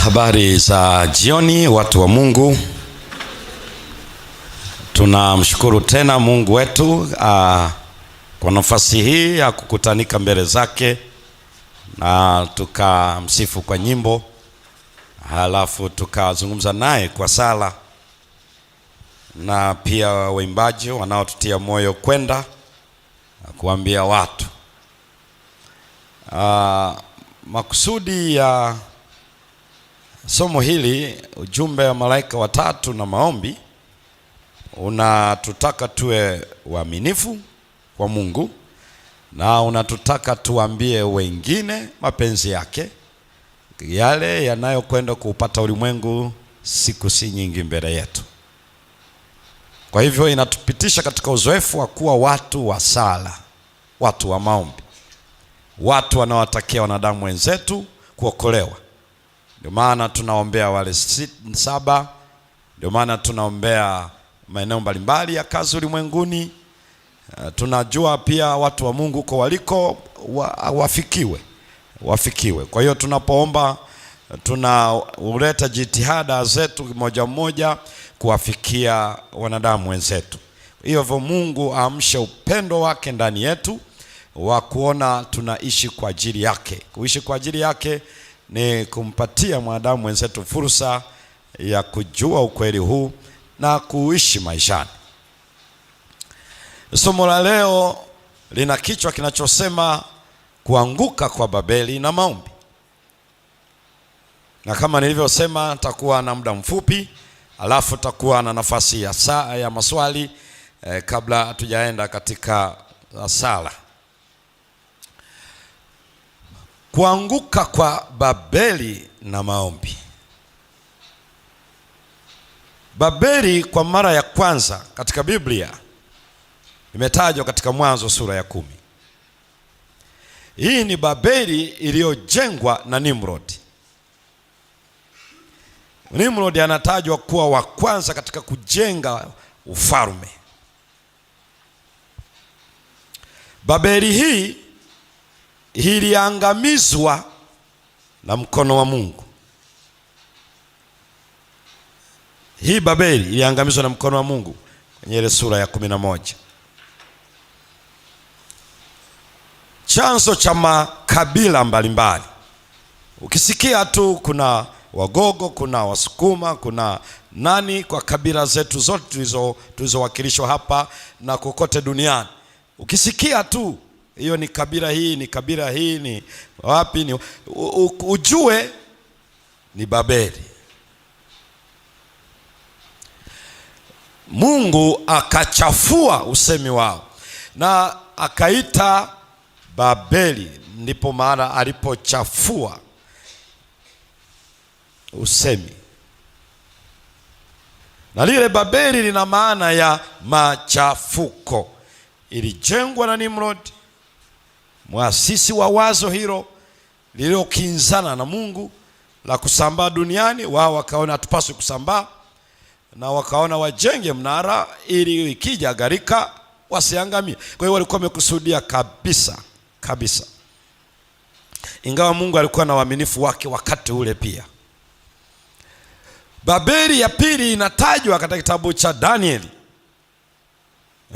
Habari za jioni watu wa Mungu. Tunamshukuru tena Mungu wetu kwa nafasi hii ya kukutanika mbele zake na tukamsifu kwa nyimbo, halafu tukazungumza naye kwa sala, na pia waimbaji wanaotutia moyo kwenda kuambia watu. Makusudi ya somo hili, ujumbe wa malaika watatu na maombi, unatutaka tuwe waaminifu kwa Mungu na unatutaka tuambie wengine mapenzi yake, yale yanayokwenda kuupata ulimwengu siku si nyingi mbele yetu. Kwa hivyo inatupitisha katika uzoefu wa kuwa watu wa sala, watu wa maombi, watu wanaowatakia wanadamu wenzetu kuokolewa. Ndio maana tunaombea wale 7, ndio maana tunaombea maeneo mbalimbali ya kazi ulimwenguni. Tunajua pia watu wa Mungu kwa waliko wafikiwe. Kwa hiyo tunapoomba tunauleta jitihada zetu moja moja kuwafikia wanadamu wenzetu. Hivyo Mungu aamshe upendo wake ndani yetu wa kuona tunaishi kwa ajili yake. Kuishi kwa ajili yake ni kumpatia mwanadamu mwenzetu fursa ya kujua ukweli huu na kuishi maishani. Somo la leo lina kichwa kinachosema kuanguka kwa Babeli na maombi. Na kama nilivyosema, nitakuwa na muda mfupi, alafu takuwa na nafasi ya saa ya maswali kabla hatujaenda katika sala. Kuanguka kwa Babeli na maombi. Babeli kwa mara ya kwanza katika Biblia imetajwa katika Mwanzo sura ya 10. Hii ni Babeli iliyojengwa na Nimrod. Nimrod anatajwa kuwa wa kwanza katika kujenga ufalme. Babeli hii iliangamizwa na mkono wa Mungu. Hii Babeli iliangamizwa na mkono wa Mungu kwenye ile sura ya 11. Chanzo cha makabila mbalimbali. Ukisikia tu kuna Wagogo, kuna Wasukuma, kuna nani, kwa kabila zetu zote tulizowakilishwa hapa na kokote duniani. Ukisikia tu hiyo ni kabila hii, ni kabila hii, ni wapi, ni ujue ni Babeli. Mungu akachafua usemi wao na akaita Babeli, ndipo maana alipochafua usemi. Na lile Babeli lina maana ya machafuko. Ilijengwa na Nimrod, muasisi wa wazo hilo lililokinzana na Mungu la kusambaa duniani. Wao wakaona hatupaswi kusambaa, na wakaona wajenge mnara ili ikija gharika wasiangamie. Kwa hiyo walikuwa wamekusudia kabisa. Ingawa Mungu alikuwa na uaminifu wake wakati ule pia. Babeli ya pili inatajwa katika kitabu cha Danieli.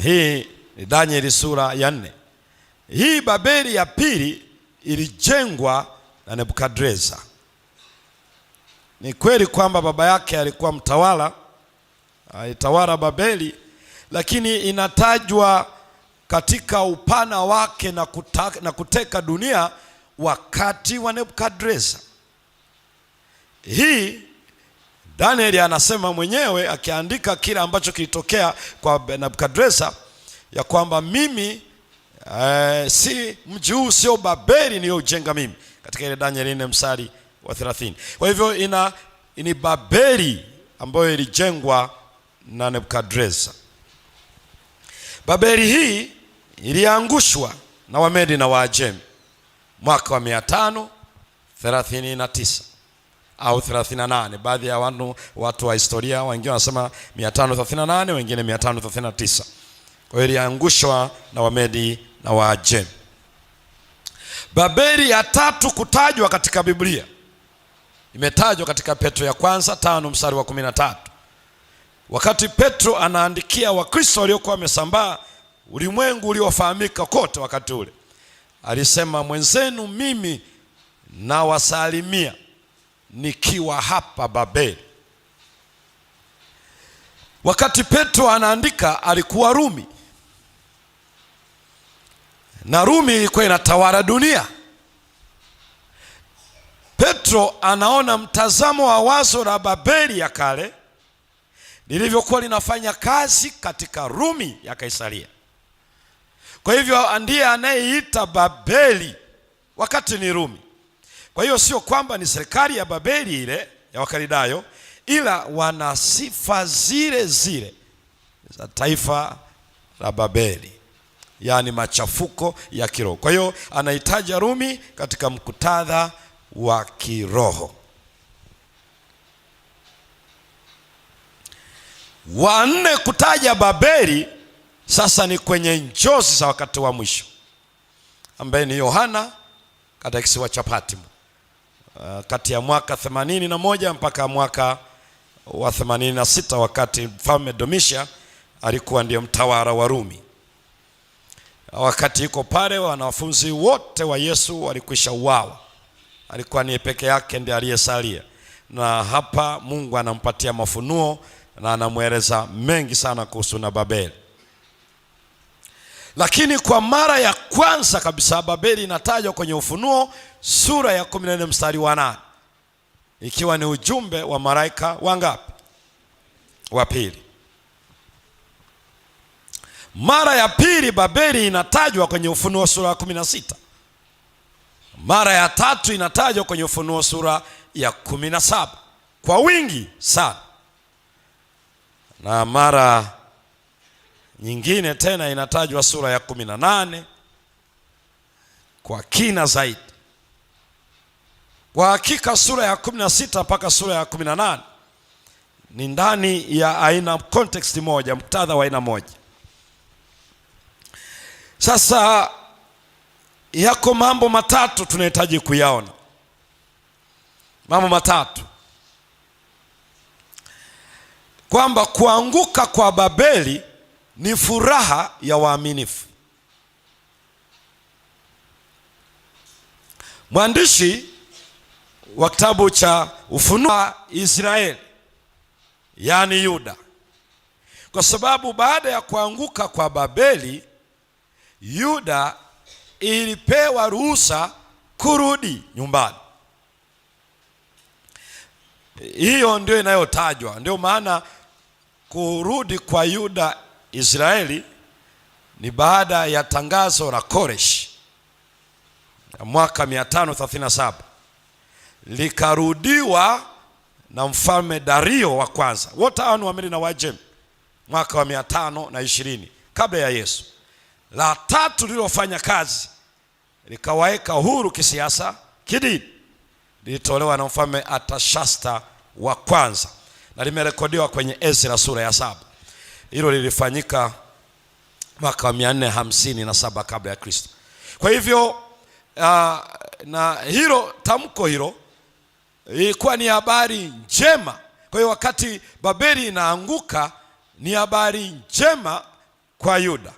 Hii ni Danieli sura ya 4. Hii Babeli ya pili ilijengwa na Nebukadreza. Ni kweli kwamba baba yake alikuwa mtawala, alitawala Babeli, lakini inatajwa katika upana wake na kuteka dunia wakati wa Nebukadreza. Hii Danieli anasema mwenyewe akiandika kile ambacho kilitokea kwa Nebukadreza, ya kwamba mimi si mji huu, sio Babeli niliojenga mimi, katika ile Danieli 4 mstari wa 30. Kwa hivyo ni Babeli ambayo ilijengwa na Nebukadreza. Babeli hii iliangushwa na Wamedi na Waajemi mwaka wa 539 au 38. Baadhi ya watu wa historia wengine wanasema 538, wengine 539. Kwa hiyo iliangushwa na Wamedi na Waajemi. Babeli ya tatu kutajwa katika Biblia Imetajwa katika Petro ya kwanza 5 mstari wa 13. Wakati Petro anaandikia Wakristo waliokuwa wamesambaa ulimwengu uliofahamika kote wakati ule, alisema, mwenzenu mimi nawasalimia nikiwa hapa Babeli. Wakati Petro anaandika alikuwa Rumi, na Rumi ilikuwa inatawala dunia. Petro anaona mtazamo wa wazo la Babeli ya kale lilivyokuwa linafanya kazi katika Rumi ya Kaisaria. Kwa hivyo ndiye anayeita Babeli wakati ni Rumi. Kwa hiyo sio kwamba ni serikali ya Babeli ile ya Wakalidayo, ila wana sifa zile zile za taifa la Babeli, yaani machafuko ya kiroho. Kwa hiyo anahitaja Rumi katika mkutadha wa kiroho. Wanne kutaja Babeli sasa ni kwenye njozi za wakati wa mwisho, ambaye ni Yohana katika kisiwa cha Patmo, kati ya mwaka 81 mpaka mwaka wa 86, wakati mfalme Domitia alikuwa ndiye mtawala wa Rumi. Wakati yuko pale, wanafunzi wote wa Yesu walikwisha uawa, alikuwa ni peke yake ndiye aliyesalia. Na hapa Mungu anampatia mafunuo na anamweleza mengi sana kuhusu na Babeli. Lakini kwa mara ya kwanza kabisa Babeli inatajwa kwenye Ufunuo sura ya 14 mstari wa 8, ikiwa ni ujumbe wa malaika wangapi? Wa pili. Mara ya pili Babeli inatajwa kwenye Ufunuo sura ya 16. Mara ya tatu inatajwa kwenye Ufunuo sura ya 17 kwa wingi sana, na mara nyingine tena inatajwa sura ya 18 kwa kina zaidi. Kwa hakika sura ya 16 mpaka sura ya 18 ni ndani ya aina context moja, muktadha wa aina moja. Sasa yako mambo matatu tunahitaji kuyaona. Mambo matatu. Kwamba kuanguka kwa Babeli ni furaha ya waaminifu. Mwandishi wa kitabu cha Ufunuo wa Israeli, yaani Yuda, kwa sababu baada ya kuanguka kwa Babeli, Yuda ilipewa ruhusa kurudi nyumbani. Hiyo ndio inayotajwa. Ndio maana kurudi kwa Yuda Israeli ni baada ya tangazo la Koresh ya mwaka 537, likarudiwa na mfalme Dario wa kwanza. Wote hao ni Wamedi na Waajemi, mwaka wa 520 kabla ya Yesu. La tatu lililofanya kazi likawaweka huru kisiasa, kidini, lilitolewa na mfalme Artashasta wa kwanza, na limerekodiwa kwenye Ezra sura ya 7. Hilo lilifanyika mwaka wa 457 kabla ya Kristo. Kwa hivyo na hilo tamko hilo ilikuwa ni habari njema. Kwa hiyo wakati Babeli inaanguka ni habari njema kwa Yuda.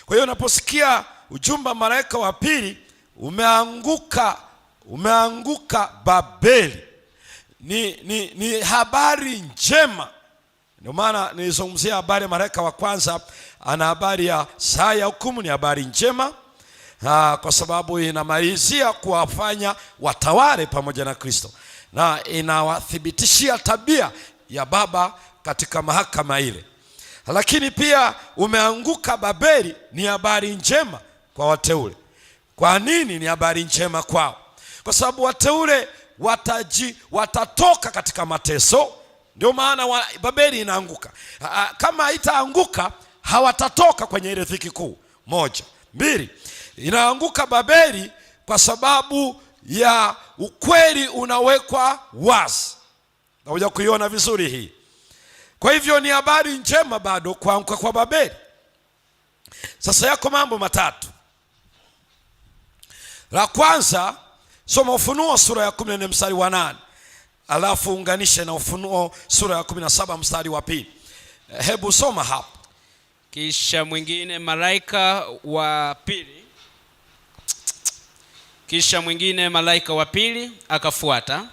Kwa hiyo unaposikia ujumbe wa malaika wa pili, umeanguka Babeli, ni habari njema. Ndio maana nilizungumzia habari ya malaika wa kwanza, ana habari ya saa ya hukumu, ni habari njema kwa sababu inamalizia kuwafanya watawale pamoja na Kristo, na inawathibitishia tabia ya Baba katika mahakama ile. Lakini pia umeanguka Babeli ni habari njema kwa wateule. Kwa nini ni habari njema kwao? Kwa sababu wateule watatoka katika mateso. Ndio maana Babeli inaanguka. Kama haitaanguka hawatatoka kwenye ile dhiki kuu. 1, 2, inaanguka Babeli kwa sababu ya ukweli unawekwa wazi. Nakuja kuiona vizuri hii. Kwa hivyo ni habari njema bado kuanguka kwa Babeli. Sasa yako mambo matatu. La kwanza, soma Ufunuo sura ya 14 mstari wa 8. alafu unganishe na Ufunuo sura ya 17 mstari wa 2. Hebu soma hapo. Kisha mwingine malaika wa pili akafuata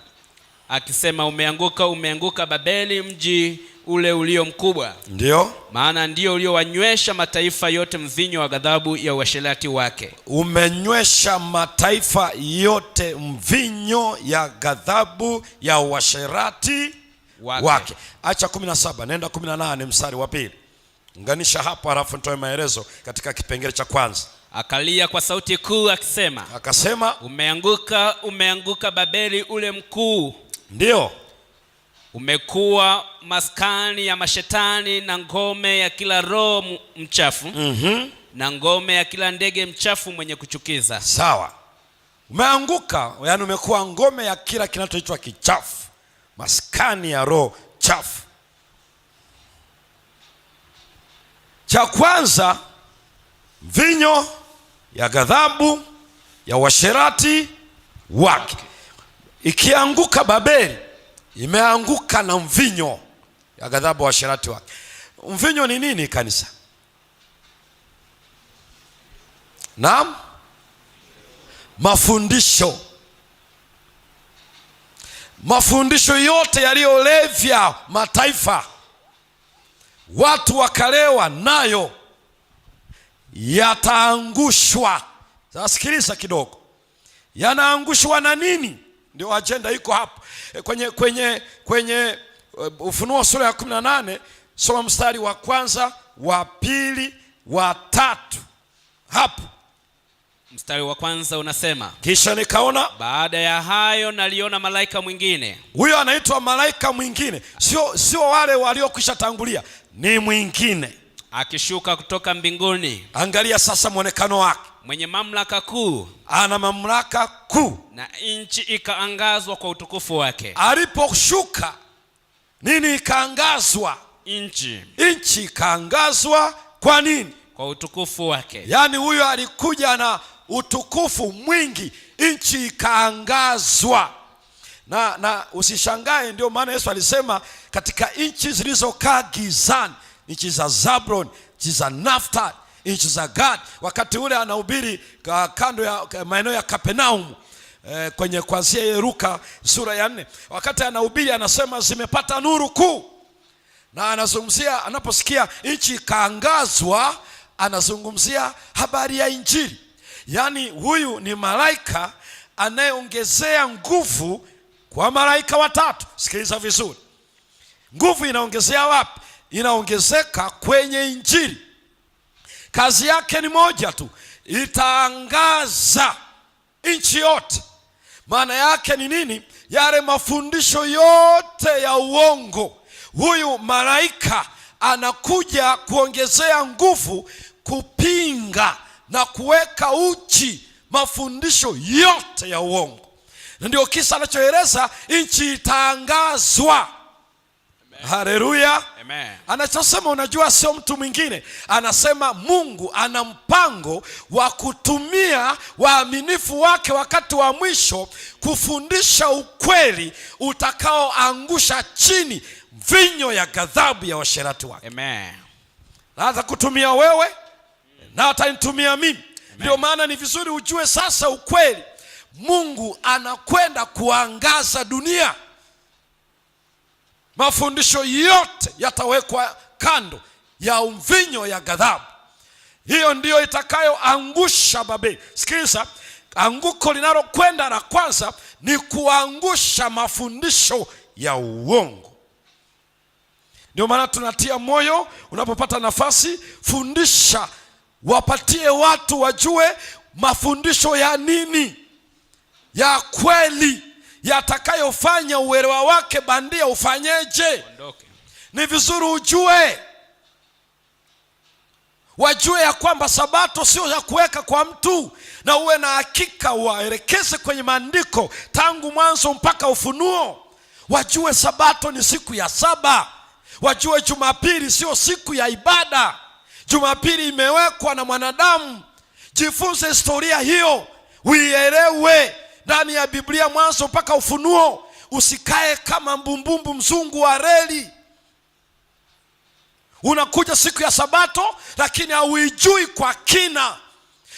akisema, umeanguka, umeanguka Babeli, mji ule ulio mkubwa. Ndio maana ndio uliowanywesha mataifa yote mvinyo wa ghadhabu ya uasherati wake. Umenywesha mataifa yote mvinyo ya ghadhabu ya uasherati wake. Acha 17, nenda 18 mstari wa 2. Unganisha hapo halafu nitoe maelezo katika kipengele cha kwanza. Akalia kwa sauti kuu akasema, umeanguka, umeanguka Babeli ule mkuu. Ndio umekuwa maskani ya mashetani na ngome ya kila roho mchafu, na ngome ya kila ndege mchafu mwenye kuchukiza. Sawa. Umeanguka, yani umekuwa ngome ya kila kinachoitwa kichafu, maskani ya roho chafu. Cha kwanza, vinyo ya ghadhabu ya uasherati wake. Ikianguka Babeli, imeanguka na mvinyo ya ghadhabu ya uasherati wake. Mvinyo ni nini kanisa? Naam, mafundisho. Mafundisho yote yaliyolevya mataifa, watu wakalewa nayo, yataangushwa. Sasa sikiliza kidogo, yanaangushwa na nini? Ndio agenda iko hapo kwenye Ufunuo sura ya 18. Soma mstari wa kwanza, wa pili, wa tatu. Hapo mstari wa kwanza unasema, kisha nikaona, baada ya hayo naliona malaika mwingine. Huyo anaitwa malaika mwingine, sio wale waliokwisha tangulia, ni mwingine akishuka kutoka mbinguni. Angalia sasa muonekano wake. Mwenye mamlaka kuu, ana mamlaka kuu, na nchi ikaangazwa kwa utukufu wake. Aliposhuka nini ikaangazwa? Nchi ikaangazwa. Kwa nini? Kwa utukufu wake. Yaani huyo alikuja na utukufu mwingi, nchi ikaangazwa. Na usishangae, ndio maana Yesu alisema katika nchi zilizokaa gizani, nchi za Zabuloni, nchi za Naftali, nchi za Gad. Wakati ule anahubiri kando ya maeneo ya Kapernaum, kwenye kuanzia Luka sura ya 4. Wakati anahubiri anasema zimepata nuru kuu, na anazungumzia, anaposikia nchi ikaangazwa, anazungumzia habari ya Injili. Yaani huyu ni malaika anayeongezea nguvu kwa malaika watatu. Sikiliza vizuri, nguvu inaongezea wapi? Inaongezeka kwenye Injili. Kazi yake ni moja tu, itaangaza nchi yote. Maana yake ni nini? Yale mafundisho yote ya uongo, huyu malaika anakuja kuongezea nguvu, kupinga na kuweka uchi mafundisho yote ya uongo. Ndio kisa anachoeleza, nchi itaangazwa. Haleluya. Anachosema unajua, sio mtu mwingine, anasema Mungu ana mpango wa kutumia waaminifu wake wakati wa mwisho kufundisha ukweli utakaoangusha chini vinyo ya ghadhabu ya uasherati wake. Amen. Na atakutumia wewe na atanitumia mimi. Ndio maana ni vizuri ujue sasa ukweli. Mungu anakwenda kuangaza dunia. Mafundisho yote yatawekwa kando ya mvinyo ya ghadhabu. Hiyo ndiyo itakayoangusha Babeli. Sikiliza, anguko linalokwenda la kwanza ni kuangusha mafundisho ya uongo. Ndio maana tunatia moyo, unapopata nafasi, fundisha, wapatie watu wajue mafundisho ya nini, ya kweli, yatakayofanya uelewa wake bandia ufanyeje. Ni vizuri ujue, wajue ya kwamba sabato sio ya kuweka kwa mtu, na uwe na hakika waelekeze kwenye maandiko tangu mwanzo mpaka Ufunuo. Wajue sabato ni siku ya 7. Wajue Jumapili sio siku ya ibada. Jumapili imewekwa na mwanadamu. Jifunze historia hiyo, uielewe ndani ya Biblia mwanzo mpaka Ufunuo. usikae kama mbumbumbu mzungu wa reli. Unakuja siku ya Sabato lakini hauijui kwa kina,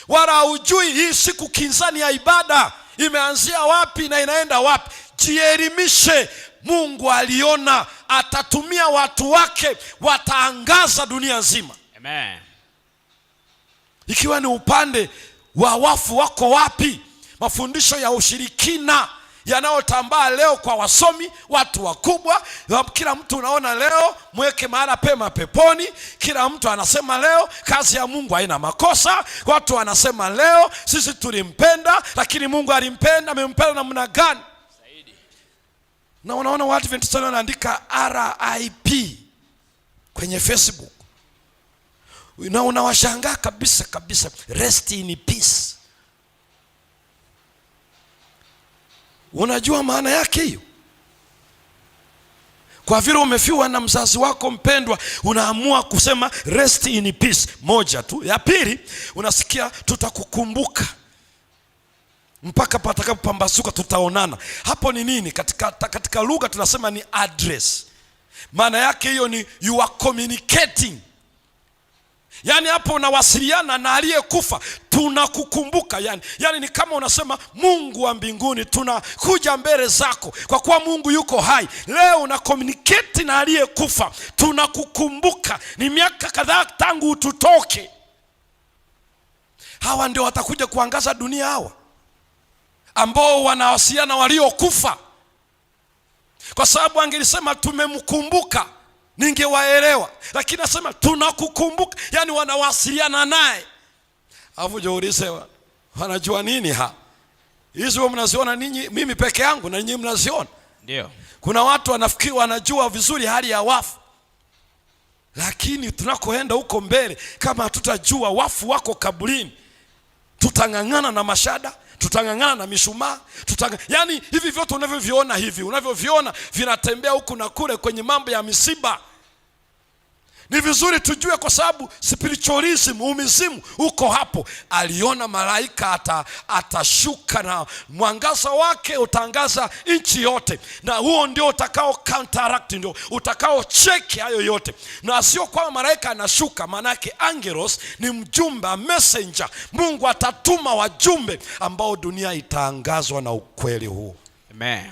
wala haujui hii siku kinzani ya ibada imeanzia wapi na inaenda wapi. Jielimishe. Mungu aliona atatumia watu wake, wataangaza dunia nzima. Amen. Ikiwa ni upande wa wafu, wako wapi? Mafundisho ya ushirikina yanayotambaa leo kwa wasomi, watu wakubwa. Kila mtu unaona leo mweke mahala pema peponi. Kila mtu anasema leo kazi ya Mungu haina makosa. Watu wanasema leo sisi tulimpenda, lakini Mungu alimpenda. Amempenda namna gani? Na unaona watu Adventist wanaandika RIP kwenye Facebook, na unawashangaa kabisa, rest in peace. Unajua maana yake hiyo? Kwa vile umefiwa na mzazi wako mpendwa, unaamua kusema rest in peace. Moja tu. Ya pili, unasikia tutakukumbuka mpaka patakapopambazuka tutaonana. Hapo ni nini? Katika lugha tunasema ni address. Maana yake hiyo ni you are communicating. Yaani hapo unawasiliana na aliyekufa, tunakukumbuka. Yani ni kama unasema Mungu wa mbinguni, tunakuja mbele zako kwa kuwa Mungu yuko hai. Leo una communicate na aliyekufa, tunakukumbuka. Ni miaka kadhaa tangu tutoke. Hawa ndio watakuja kuangaza dunia, hawa ambao wanawasiliana waliokufa. Kwa sababu angelisema tumemkumbuka, ningewaelewa, lakini nasema tunakukumbuka, yani wanawasiliana naye. Alafu jiulize, wanajua nini hizi wao mnaziona ninyi, mimi peke yangu na ninyi mnaziona? Ndio. Kuna watu wanafikiri wanajua vizuri hali ya wafu, lakini tunakoenda huko mbele, kama hatutajua wafu wako kaburini, tutang'ang'ana na mashada, tutang'ang'ana na mishumaa, yani hivi vyote unavyoviona vinatembea huku na kule kwenye mambo ya misiba. Ni vizuri tujue, kwa sababu spiritualism, umizimu uko hapo. Aliona malaika atashuka na mwangaza wake utangaza nchi yote, na huo ndio utakao counteract, ndio utakao check hayo yote. Na sio kwamba malaika anashuka, maana yake angelos ni mjumbe, messenger. Mungu atatuma wajumbe ambao dunia itaangazwa na ukweli huo. Amen.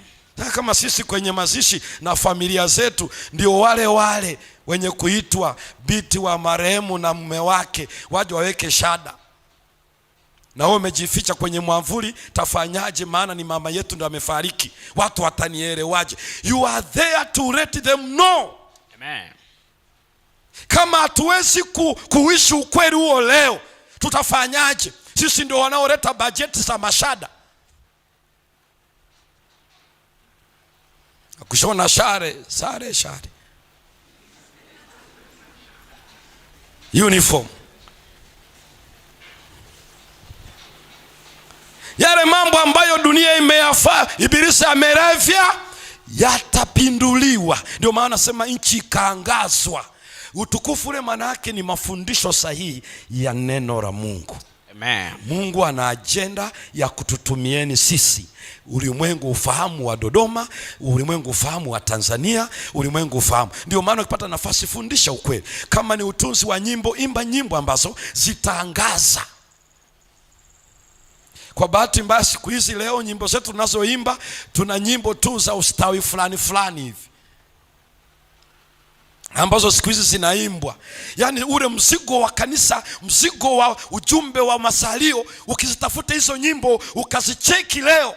Kama sisi kwenye mazishi na familia zetu ndio wale wenye kuitwa binti wa marehemu na mume wake waje waweke shada, na wewe umejificha kwenye mwamvuli, tafanyaje? Maana ni mama yetu ndio amefariki, watu watanielewaje? You are there to let them know. Amen. Kama hatuwezi kuishi ukweli huo leo, tutafanyaje? Sisi ndio wanaoleta bajeti za mashada, kushona sare uniform. Yale mambo ambayo dunia imeyafaa, Ibilisi amerevya, yatapinduliwa. Ndio maana nasema nchi ikaangazwa. Utukufu ule maana yake ni mafundisho sahihi ya neno la Mungu. Amen. Mungu ana agenda ya kututumieni sisi, ulimwengu ufahamu wa Dodoma, ulimwengu ufahamu wa Tanzania, ulimwengu ufahamu. Ndio maana ukipata nafasi, fundisha ukweli. Kama ni utunzi wa nyimbo, imba nyimbo ambazo zitaangaza. Kwa bahati mbaya siku hizi leo nyimbo zetu tunazoimba, tuna nyimbo tu za ustawi fulani hivi ambazo siku hizi zinaimbwa. Yani ule mzigo wa kanisa, mzigo wa ujumbe wa masalio, ukizitafuta hizo nyimbo ukazicheki leo,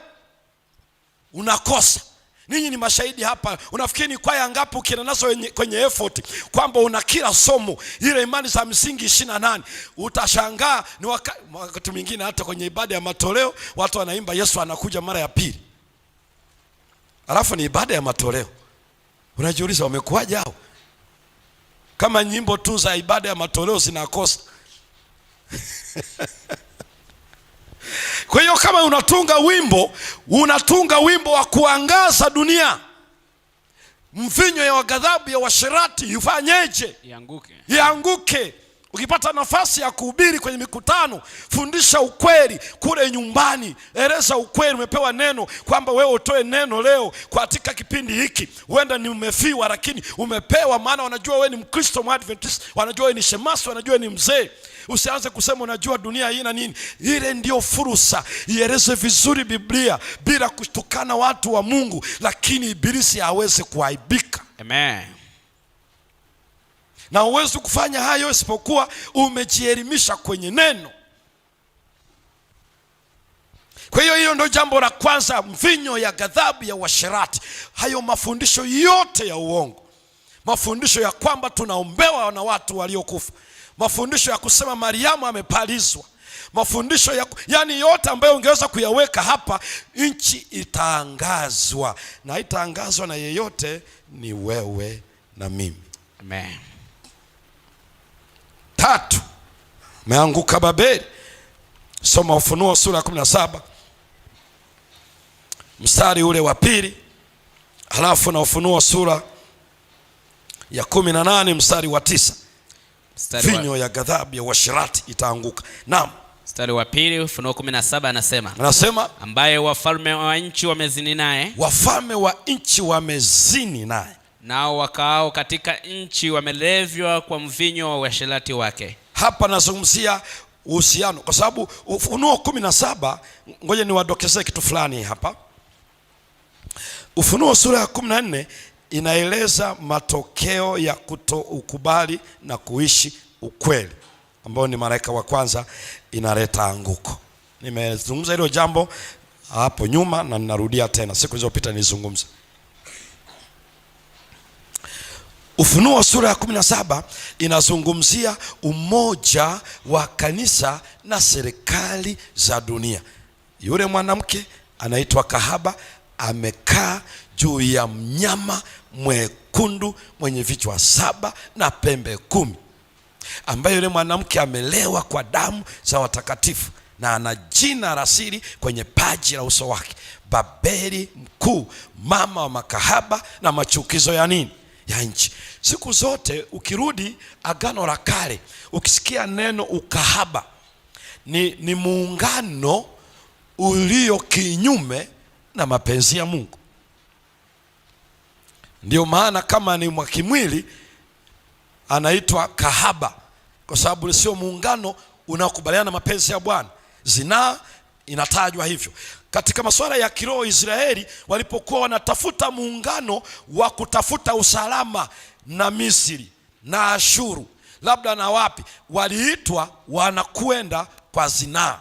unakosa. Ninyi ni mashahidi hapa. Unafikiri ni kwaya ngapi ukienda nazo kwenye effort kwamba una kila somo ile imani za msingi 28, utashangaa ni wakati mwingine hata kwenye ibada ya matoleo watu wanaimba Yesu anakuja mara ya pili, alafu ni ibada ya matoleo. Unajiuliza wamekuaje hao? Kama nyimbo tu za ibada ya matoleo zinakosa. Kwa hiyo kama unatunga wimbo wa kuangaza dunia, mvinyo ya ghadhabu ya washerati ifanyeje? Ianguke. Ukipata nafasi ya kuhubiri kwenye mikutano, fundisha ukweli kule nyumbani, eleza ukweli. Umepewa neno kwamba wewe utoe neno leo katika kipindi hiki. Huenda ni umefiwa, lakini umepewa, maana wanajua wewe ni Mkristo Mwadventist, wanajua wewe ni shemasi, wanajua wewe ni mzee. Usianze kusema unajua dunia hii na nini. Ile ndio fursa. Ieleze vizuri Biblia bila kutukana watu wa Mungu, lakini ibilisi hawezi kuaibika. Amen. Na uwezo kufanya hayo isipokuwa umejielimisha kwenye neno. Kwa hiyo ndio jambo la kwanza, mvinyo ya ghadhabu ya uasherati. Hayo mafundisho yote ya uongo, mafundisho ya kwamba tunaombewa na watu waliokufa, mafundisho ya kusema Mariamu amepalizwa, mafundisho yani yote ambayo ungeweza kuyaweka hapa, nchi itaangazwa, na itaangazwa na yeyote ni wewe na mimi. Amen. 3, umeanguka Babeli. Soma Ufunuo sura ya 17 mstari ule wa 2, halafu na Ufunuo sura ya 18 mstari wa 9. Vinyo ya ghadhabu ya uasherati itaanguka. Naam. Mstari wa 2 Ufunuo 17 anasema ambaye wafalme wa nchi wamezini naye, wafalme wa nchi wamezini naye, nao wakaao katika nchi wamelevywa kwa mvinyo wa uasherati wake. Hapa nazungumzia uhusiano, kwa sababu Ufunuo 17, ngoja niwadokezee kitu fulani hapa. Ufunuo sura ya 14 inaeleza matokeo ya kutoukubali na kuishi ukweli, ambao ni malaika wa kwanza, inaleta anguko. Nimezungumza hilo jambo hapo nyuma na ninarudia tena, siku zilizopita nilizungumza. Ufunuo sura ya 17 inazungumzia umoja wa kanisa na serikali za dunia. Yule mwanamke anaitwa kahaba amekaa juu ya mnyama mwekundu mwenye vichwa 7 na pembe 10, ambaye yule mwanamke amelewa kwa damu za watakatifu na ana jina la siri kwenye paji la uso wake, Babeli mkuu, mama wa makahaba na machukizo ya nini? Ya nchi. Siku zote ukirudi Agano la Kale, ukisikia neno ukahaba, ni muungano ulio kinyume na mapenzi ya Mungu. Ndio maana kama ni mwa kimwili anaitwa kahaba, kwa sababu sio muungano unaokubaliana na mapenzi ya Bwana. Zinaa inatajwa hivyo. Katika masuala ya kiroho, Israeli walipokuwa wanatafuta muungano wa kutafuta usalama na Misri na Ashuru, labda na wapi, waliitwa wanakwenda kwa zinaa,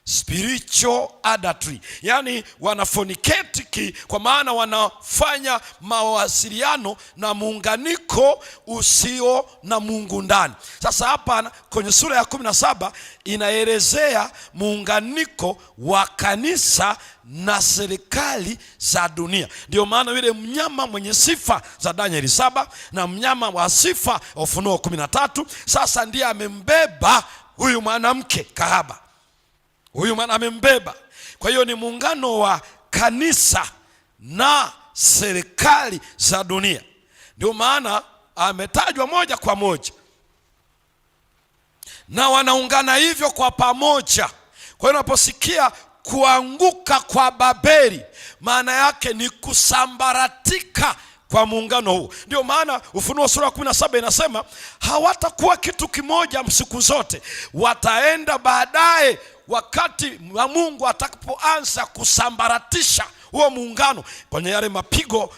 spiritual adultery, yani wanafornicate, kwa maana wanafanya mawasiliano na muunganiko usio na Mungu ndani. Sasa hapa kwenye sura ya 17 inaelezea muunganiko wa kanisa na serikali za dunia. Ndio maana yule mnyama mwenye sifa za Danieli 7 na mnyama wa sifa wa Ufunuo 13 sasa ndiye amembeba huyu mwanamke kahaba. Huyu mwana amembeba. Kwa hiyo ni muungano wa kanisa na serikali za dunia. Ndio maana ametajwa moja kwa moja, na wanaungana hivyo kwa pamoja. Kwa hiyo unaposikia kuanguka kwa Babeli, maana yake ni kusambaratika kwa muungano huu. Ndio maana Ufunuo sura ya 17 inasema hawatakuwa kitu kimoja siku zote, wataenda baadaye wakati wa Mungu atakapoanza kusambaratisha huo muungano kwenye yale mapigo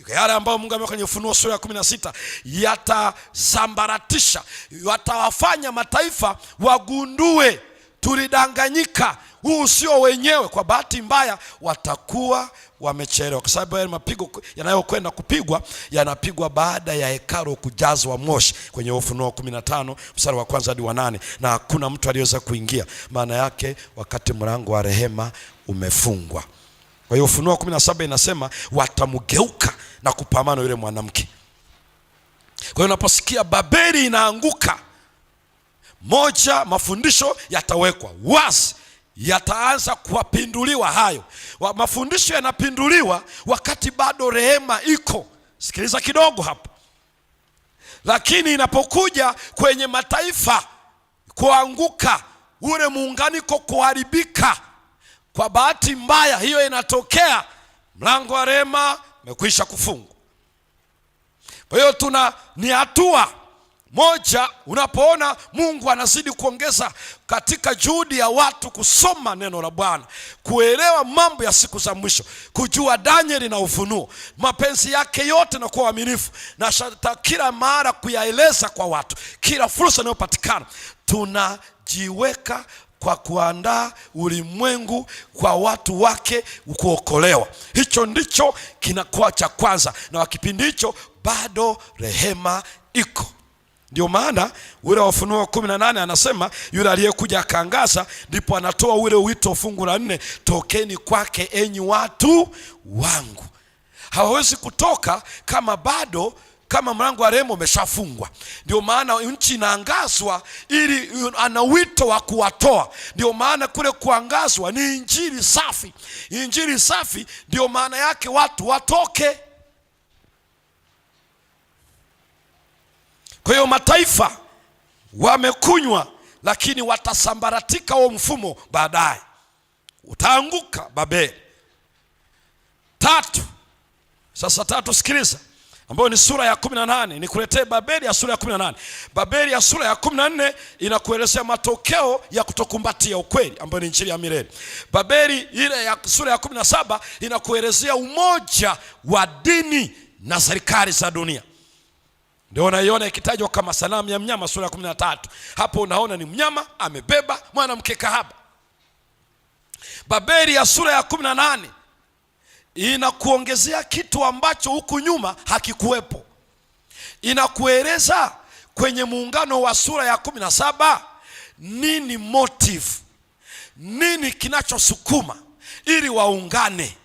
yale ambayo Mungu ameweka kwenye Ufunuo sura ya 16, yatasambaratisha, watawafanya mataifa wagundue tulidanganyika, huu sio wenyewe. Kwa bahati mbaya watakuwa wamechelewa, kwa sababu yale mapigo yanayokwenda kupigwa yanapigwa baada ya hekalu kujazwa moshi kwenye Ufunuo 15 mstari wa 1 hadi wa 8, na hakuna mtu aliyeweza kuingia. Maana yake wakati mlango wa rehema umefungwa. Kwa hiyo Ufunuo 17 inasema watamgeuka na kupambana yule mwanamke. Kwa hiyo unaposikia Babeli inaanguka, moja, mafundisho yatawekwa wazi, yataanza kuwapinduliwa hayo. Mafundisho yanapinduliwa wakati bado rehema iko. Sikiliza kidogo hapa. Lakini inapokuja kwenye mataifa kuanguka, ule muunganiko kuharibika, kwa bahati mbaya hiyo inatokea, mlango wa rehema umekwisha kufungwa. Kwa hiyo ni hatua moja, unapoona Mungu anazidi kuongeza katika juhudi ya watu kusoma neno la Bwana, kuelewa mambo ya siku za mwisho, kujua Danieli na Ufunuo, mapenzi yake yote na kuwa waaminifu, na kila mara kuyaeleza kwa watu, kila fursa inayopatikana. Tunajiweka kwa kuandaa ulimwengu kwa watu wake kuokolewa. Hicho ndicho kinakuwa cha kwanza, na wa kipindi hicho bado rehema iko. Ndio maana ule wa Ufunuo 18 anasema yule aliyekuja akaangaza, ndipo anatoa ule wito fungu la 4, tokeni kwake enyi watu wangu. Hawawezi kutoka kama mlango wa rehema umeshafungwa. Ndio maana nchi inaangazwa, ili ana wito wa kuwatoa. Ndio maana kule kuangazwa ni injili safi. Injili safi ndio maana yake watu watoke. Kwa hiyo mataifa wamekunywa, lakini watasambaratika huo mfumo baadaye. Utaanguka Babeli. Tatu, sikiliza, ambayo ni sura ya 18. Nikuletee Babeli ya sura ya 18. Babeli ya sura ya 14 inakuelezea matokeo ya kutokumbatia ukweli, ambayo ni injili ya milele. Babeli ile ya sura ya 17 inakuelezea umoja wa dini na serikali za dunia. Ndio unaiona ikitajwa kama sanamu ya mnyama, sura ya 13. Hapo unaona ni mnyama amebeba mwanamke kahaba. Babeli ya sura ya 18 inakuongezea kitu ambacho huku nyuma hakikuwepo. Inakueleza kwenye muungano wa sura ya 17 nini motive, nini kinachosukuma ili waungane.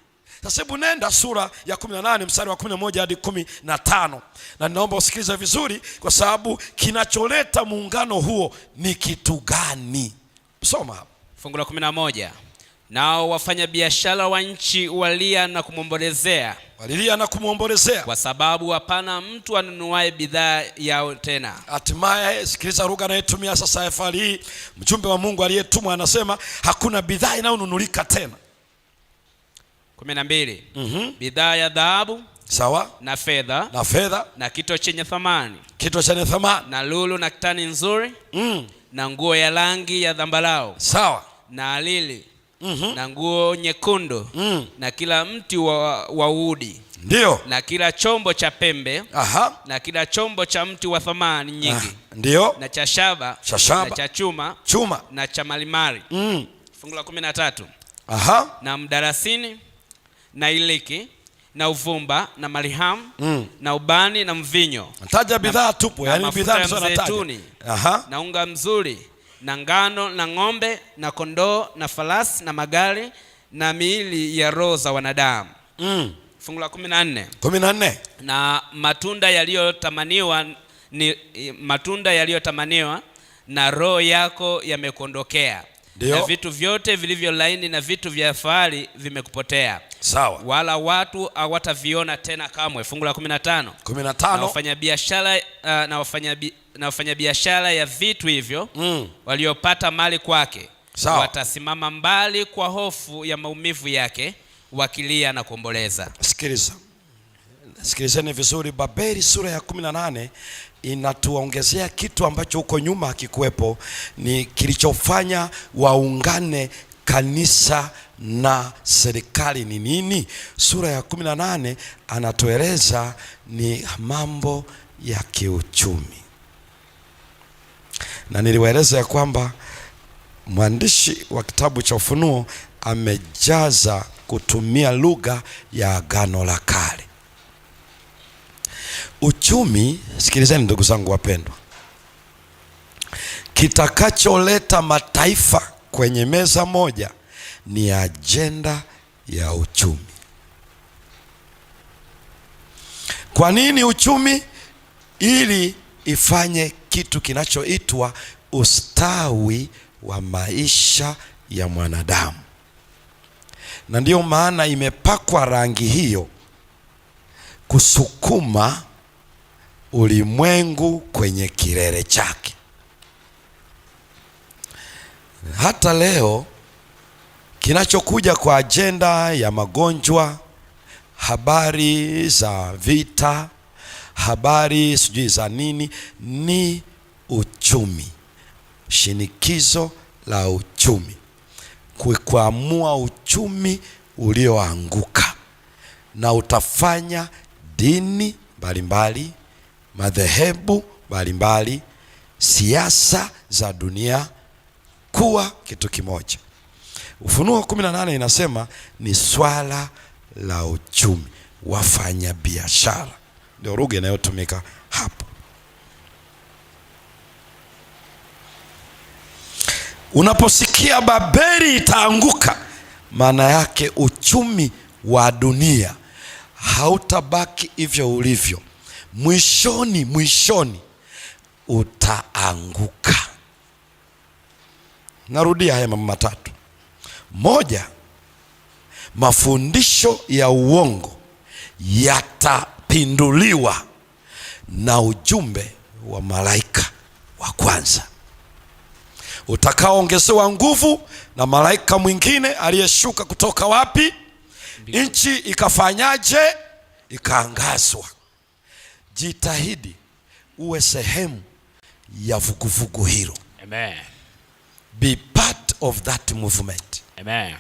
Sasa hebu nenda sura ya 18 mstari wa 11 hadi 15, na ninaomba usikilize vizuri, kwa sababu kinacholeta muungano huo ni kitu gani? Soma hapo fungu la 11. Nao wafanya biashara wa nchi walilia na kumwombolezea, kwa sababu hapana mtu anunuaye bidhaa yao tena. Hatimaye sikiliza lugha anayetumia sasa efali hii. Mjumbe wa Mungu aliyetumwa anasema hakuna bidhaa inayonunulika tena. 12. Bidhaa ya dhahabu, sawa, na fedha na kito chenye thamani na lulu na kitani nzuri, na nguo ya rangi ya zambarau, sawa, na alili, na nguo nyekundu, na kila mti wa udi, ndio, na kila chombo cha pembe, na kila chombo cha mti wa thamani nyingi, ndio, na cha shaba, na cha chuma, na cha malimari. Fungu la 13. Na mdarasini na iliki na uvumba na marihamu, na ubani na mvinyo. Nataja bidhaa tupo, yani bidhaa ndio nataja. Na unga mzuri na ngano na ng'ombe na kondoo na farasi na magari na miili ya roho za wanadamu. Fungu la 14. Na matunda yaliyotamaniwa na roho yako yamekuondokea. Na vitu vyote vilivyo laini na vitu vya fahari vimekupotea. Sawa. Wala watu hawataviona tena kamwe. Fungu la 15. Na wafanyabiashara ya vitu hivyo waliopata mali kwake, sawa, watasimama mbali kwa hofu ya maumivu yake, wakilia na kuomboleza. Sikilizeni vizuri. Babeli sura ya 18 inatuongezea kitu ambacho huko nyuma hakikuwepo, ni kilichofanya waungane kanisa na serikali ni nini? Sura ya 18 anatueleza ni mambo ya kiuchumi, na niliwaeleza ya kwamba mwandishi wa kitabu cha Ufunuo amejaza kutumia lugha ya Agano la Kale. Uchumi, sikilizeni ndugu zangu wapendwa, kitakacholeta mataifa kwenye meza moja ni ajenda ya uchumi. Kwa nini uchumi? Ili ifanye kitu kinachoitwa ustawi wa maisha ya mwanadamu, na ndiyo maana imepakwa rangi hiyo kusukuma ulimwengu kwenye kilele chake. Hata leo kinachokuja kwa ajenda ya magonjwa, habari za vita, habari sijui za nini, ni uchumi, shinikizo la uchumi, kuamua uchumi ulioanguka, na utafanya dini mbalimbali, madhehebu mbalimbali, siasa za dunia kuwa kitu kimoja. Ufunuo 18 inasema ni swala la uchumi, wafanya biashara, ndio lugha inayotumika hapo. Unaposikia Babeli itaanguka, maana yake uchumi wa dunia hautabaki hivyo ulivyo, mwishoni utaanguka. Narudia haya mambo matatu. Moja, mafundisho ya uongo yatapinduliwa na ujumbe wa malaika wa kwanza utakaoongezewa nguvu na malaika mwingine aliyeshuka kutoka wapi? Nchi ikafanyaje? Ikaangazwa. Jitahidi uwe sehemu ya vuguvugu hilo. Amen. Be part of that movement. Amen.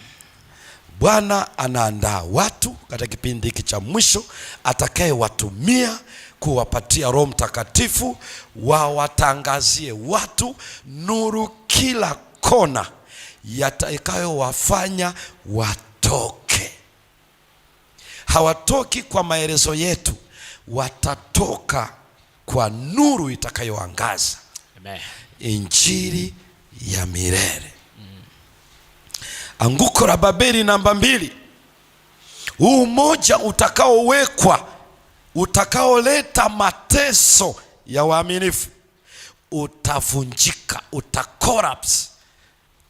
Bwana anaandaa watu katika kipindi hiki cha mwisho atakayewatumia kuwapatia Roho Mtakatifu wawatangazie watu nuru kila kona yatakayowafanya watoke. Hawatoki kwa maelezo yetu, watatoka kwa nuru itakayoangaza. Amen. Injili ya milele. Anguko la Babeli namba 2. Huu moja utakaowekwa, utakaoleta mateso ya waaminifu, utavunjika, utakorapse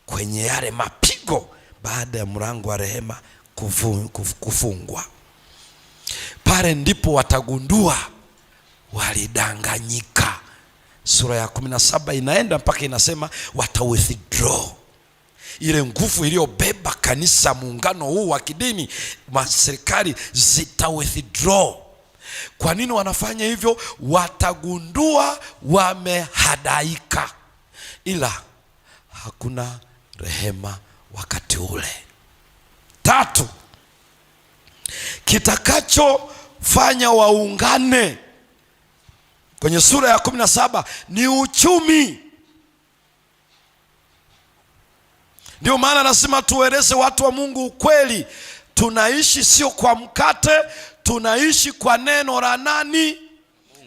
kwenye yale mapigo baada ya mlango wa rehema kufungwa. Pale ndipo watagundua walidanganyika. Sura ya 17 inaenda mpaka inasema wata withdraw. Ile nguvu iliyobeba kanisa, muungano huu wa kidini, serikali zita withdraw. Kwa nini wanafanya hivyo? Watagundua wamehadaika, ila hakuna rehema wakati ule. 3, kitakachofanya waungane kwenye sura ya 17 ni uchumi. Ndio maana nasema tueleze watu wa Mungu ukweli. Tunaishi sio kwa mkate, tunaishi kwa neno la nani?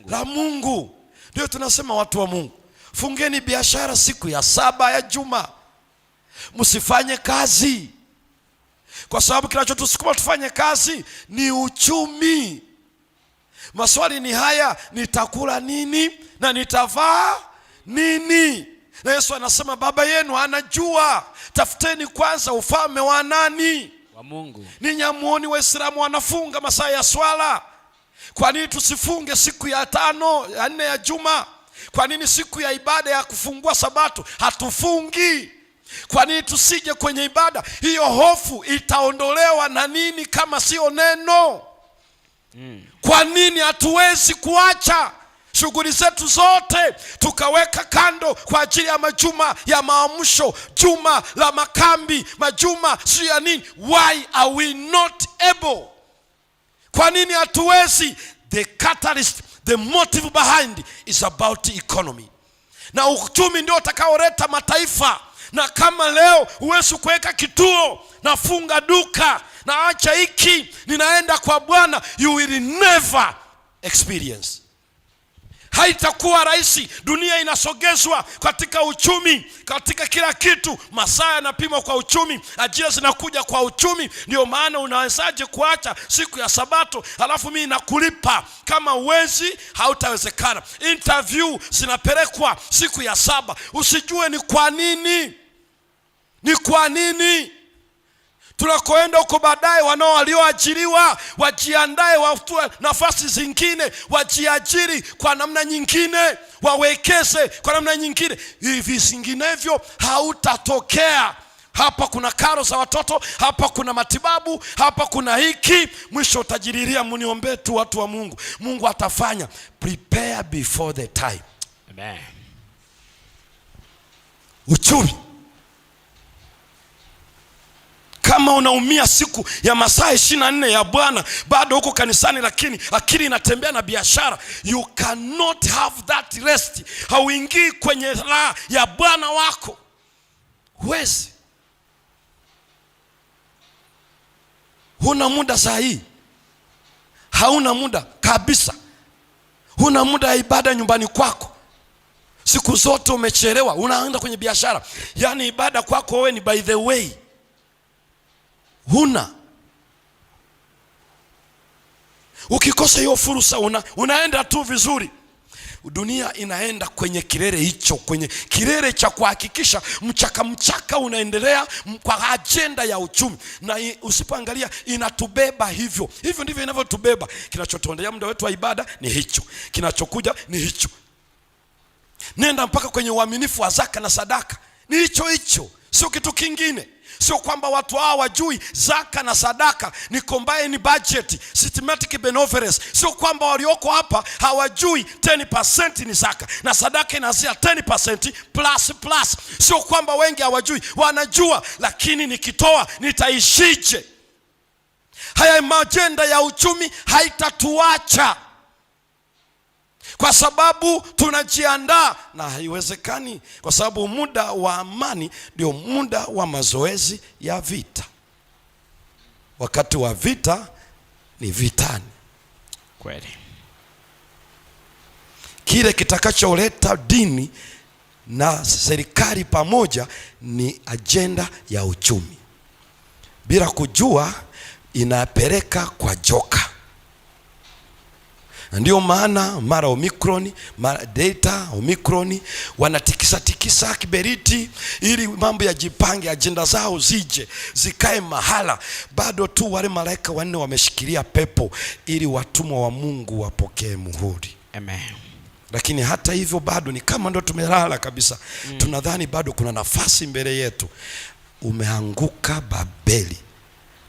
La Mungu. Ndio tunasema watu wa Mungu, fungeni biashara siku ya 7 ya juma, msifanye kazi, kwa sababu kinachotusukuma tufanye kazi ni uchumi. Maswali ni haya: nitakula nini na nitavaa nini? Na Yesu anasema Baba yenu anajua. Tafuteni kwanza ufalme wa nani? Wa Mungu. Ninyi hamuoni Waislamu wanafunga masaa ya swala? Kwa nini tusifunge siku ya 5 ya 4 ya juma? Kwa nini siku ya ibada ya kufungua Sabato hatufungi? Kwa nini tusije kwenye ibada hiyo? Hofu itaondolewa na nini kama sio neno? Kwa nini hatuwezi kuacha shughuli zetu zote tukaweka kando kwa ajili ya majuma ya maamsho, juma la makambi, majuma sio ya nini? Why are we not able? Kwa nini hatuwezi? The catalyst, the motive behind is about economy. Na uchumi ndio utakaoleta mataifa. Na kama leo huwezi kuweka kituo, nafunga duka, na acha hiki, ninaenda kwa Bwana, you will never experience. Haitakuwa rahisi. Dunia inasogezwa katika uchumi, katika kila kitu. Masaa yanapimwa kwa uchumi, ajira zinakuja kwa uchumi. Ndio maana unawezaje kuacha siku ya Sabato halafu mimi nakulipa? Kama uwezi, hautawezekana. Interview zinapelekwa siku ya 7. Usijue ni kwa nini. Ni kwa nini? Tunakoenda huko baadaye, walioajiriwa wajiandae, watue nafasi zingine, wajiajiri kwa namna nyingine, wawekeze kwa namna nyingine. Hivi vinginevyo hautatokea. Hapa kuna karo za watoto, hapa kuna matibabu, hapa kuna hiki, mwisho utajiriria. Mniombee tu watu wa Mungu, Mungu atafanya. Prepare before the time. Amen. Uchumi. Kama unaumia siku ya masaa 24 ya Bwana, bado huko kanisani, lakini akili inatembea na biashara, you cannot have that rest. Hauingii kwenye raha ya Bwana wako. Huwezi. Huna muda saa hii. Hauna muda kabisa. Huna muda ya ibada nyumbani kwako. Siku zote umechelewa, unaenda kwenye biashara. Yaani ibada kwako wewe ni by the way. Huna. Ukikosa hiyo fursa unaenda tu vizuri. Dunia inaenda kwenye kilele hicho, kwenye kilele cha kuhakikisha mchaka unaendelea kwa ajenda ya uchumi. Na usipoangalia inatubeba hivyo. Hivyo ndivyo inavyotubeba. Kinachotuondea muda wetu wa ibada ni hicho. Kinachokuja ni hicho. Nenda mpaka kwenye uaminifu wa zaka na sadaka. Ni hicho. Sio kitu kingine. Sio kwamba watu hao wajui zaka na sadaka ni combined budget, systematic benevolence. Sio kwamba walioko hapa hawajui 10% ni zaka na sadaka inaanzia 10% plus. Sio kwamba wengi hawajui, wanajua, lakini nikitoa nitaishije? Haya majenda ya uchumi haitatuacha, kwa sababu tunajiandaa, na haiwezekani, kwa sababu muda wa amani ndio muda wa mazoezi ya vita. Wakati wa vita ni vitani. Kweli. Kile kitakacholeta dini na serikali pamoja ni ajenda ya uchumi. Bila kujua inapeleka kwa joka. Ndio maana mara Omicron, mara Delta, Omicron wanatikisa kiberiti ili mambo yajipange, ajenda zao zikae mahala. Bado tu wale malaika 4 wameshikilia pepo ili watumwa wa Mungu wapokee muhuri. Amen. Lakini hata hivyo bado ni kama ndo tumelala kabisa. Tunadhani bado kuna nafasi mbele yetu. Umeanguka Babeli.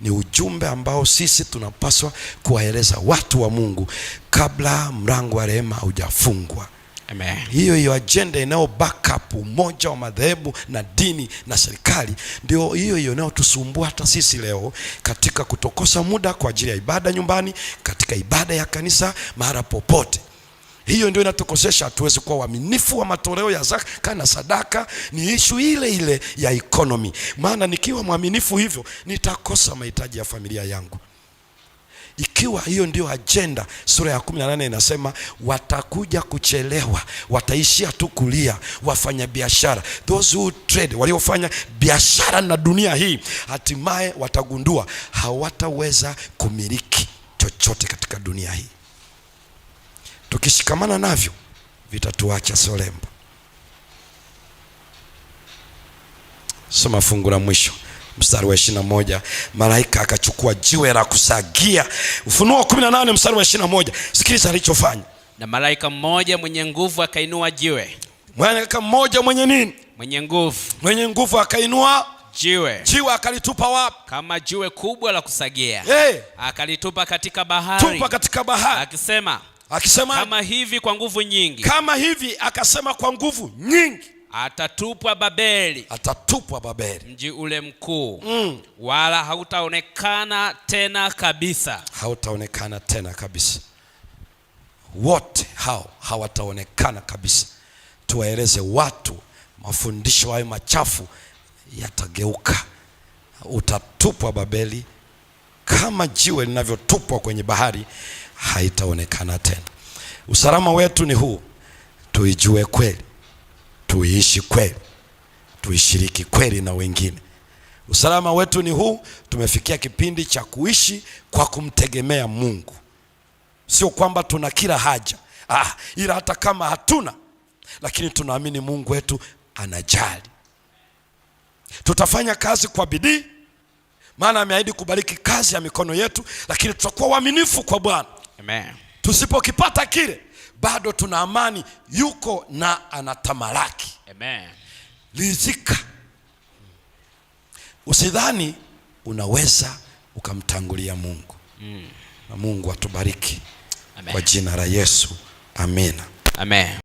Ni ujumbe ambao sisi tunapaswa kuwaeleza watu wa Mungu kabla mlango wa rehema hujafungwa. Amen. Hiyo agenda inayo backup umoja wa madhehebu na dini na serikali, ndio hiyo inayotusumbua hata sisi leo katika kutokosa muda kwa ajili ya ibada nyumbani, katika ibada ya kanisa, mahali popote. Hiyo ndio inatukosesha, hatuwezi kuwa waaminifu wa matoleo ya zaka na sadaka. Ni issue ile ya economy. Maana nikiwa mwaminifu hivyo nitakosa mahitaji ya familia yangu. Ikiwa hiyo ndio agenda, sura ya 18 inasema watakuja kuchelewa, wataishia tu kulia wafanya biashara. Those who trade, waliofanya biashara na dunia hii, hatimaye watagundua hawataweza kumiliki chochote katika dunia hii. Tukishikamana navyo vitatuacha solemba. Soma fungu la mwisho, mstari wa 21. Malaika akachukua jiwe la kusagia. Ufunuo 18 mstari wa 21. Sikiliza alichofanya. Na malaika mmoja mwenye nguvu akainua jiwe. Malaika mmoja mwenye nini? Mwenye nguvu akainua jiwe akalitupa wapi? Kama jiwe kubwa la kusagia. Akalitupa katika bahari. Akisema kama hivi kwa nguvu nyingi. Akasema kwa nguvu nyingi. Atatupwa Babeli. Mji ule mkuu. Wala hautaonekana tena kabisa. Wote hao hawataonekana kabisa. Tuwaeleze watu, mafundisho hayo machafu yatageuka. Utatupwa Babeli kama jiwe linavyotupwa kwenye bahari, haitaonekana tena. Usalama wetu ni huu: tuijue kweli, tuiishi kweli, tuishiriki kweli na wengine. Usalama wetu ni huu: tumefikia kipindi cha kuishi kwa kumtegemea Mungu. Sio kwamba tuna kila haja, ila hata kama hatuna, lakini tunaamini Mungu wetu anajali. Tutafanya kazi kwa bidii maana ameahidi kubariki kazi ya mikono yetu, lakini tutakuwa waaminifu kwa Bwana. Amen. Tusipokipata kile, bado tuna amani, yuko na anatamalaki. Amen. Rizika. Usidhani unaweza ukamtangulia Mungu. Na Mungu atubariki. Amen. Kwa jina la Yesu. Amina. Amen.